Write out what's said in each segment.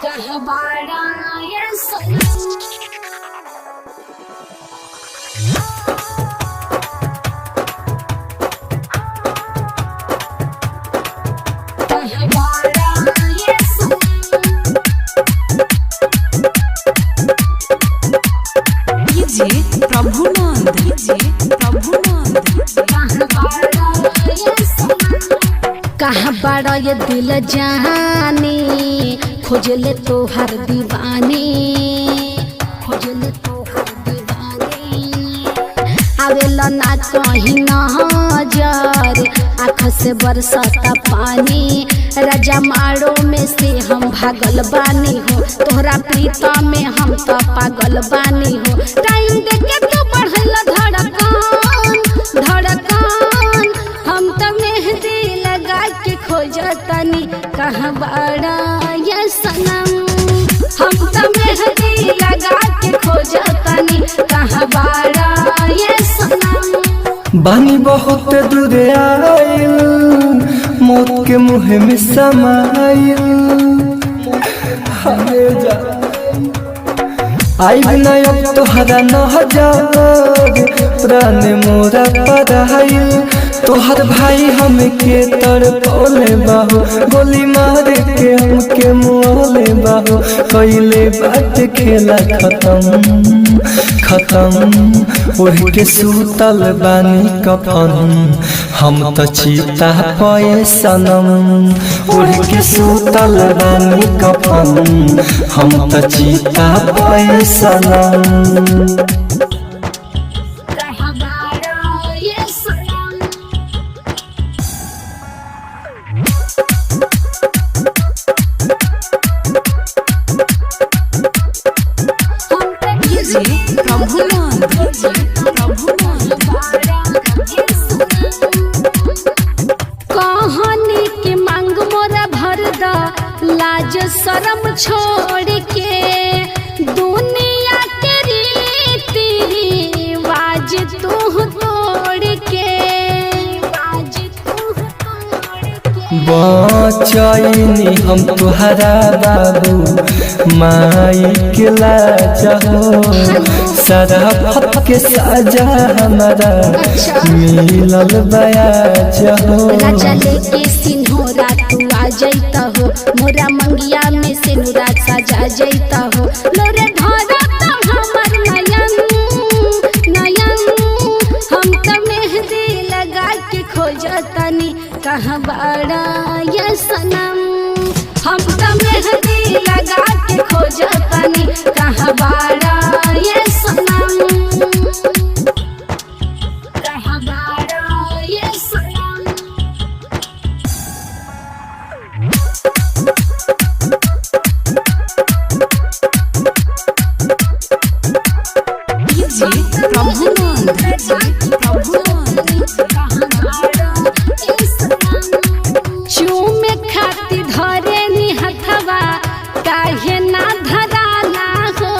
कहबाड़ा ये सनम कहाँ बड़ा ये दिल जानी खोजले तोहर दीवानी खोजले तोहर दीवानी आवेला ना कहीं नजर आँख से बरसता पानी राजा मारो में से हम भागल बानी हो तोहरा प्रीता में हम तो पागल बानी हो टाइम देके तो बढ़ल धड़कन धड़कन हम तो मेहंदी लगा के खोजतनी कहाँ बड़ा ये सनम हम तो मेहंदी लगा के खोजतनी कहाँ बड़ा ये सनम बानी बहुत दूर आइल मौत के मुँह में समाइल आई बिना अब तोहरा नजर प्राण मोरा पराइल तोहर भाई हमके तड़पले बाहो गोली मार के हमके मुँहले बाहो कैले बात खेला खत्म खत्म ओढ़ के सूतल बानी कफन हम तो चीता पाए सनम ओढ़ के सूतल बानी कफन हम तो चीता पाए सनम कहानी के मांग मोरा भर दा लाज शरम छोड़ के दुनिया के रीति रिवाज तू तोड़ के बचैनी हम तुहरा बाबू माई के लाजहो शराफत के साजा हमारा मिलल बयाजहो राजा लेके सिन्होरा तू आ जैता हो मोरा मंगिया में सिनुरा सजा जैता हो लोरे धरा तो हमर नयन नयन हम तो मेहंदी लगा के खोजतनी कहाँ बड़ा ये सनम हम तो मेहंदी लगा के खोजतनी कहाँ बड़ा ये सनम कहाँ बड़ा ये सनम चूमे खाती धरे नी हथवा काहे ना धराना हो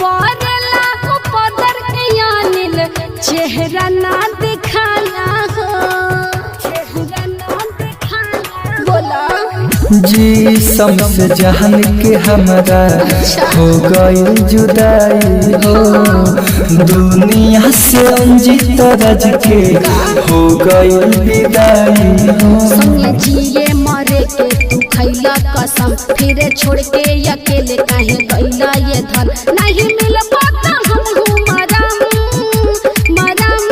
बरला उपदर के अनिल चेहरा ना दिखाना हो चेहरा ना दिखाना बोला जी समझ जहन के हमारा हो गई जुदाई हो दुनिया से अंजित रज के हो गई विदाई हो संगे जिए मरे के तू खैला कसम फिर छोड़ के अकेले काहे गैला ये धन नहीं मिल पाता हम मरम मरम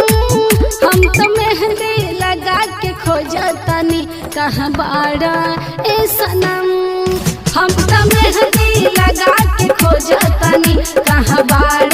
हम तो मेहंदी लगा के खोजतनी कहाँ बड़ा ए सनम हम तो मेहंदी लगा के खोजतनी कहाँ बड़ा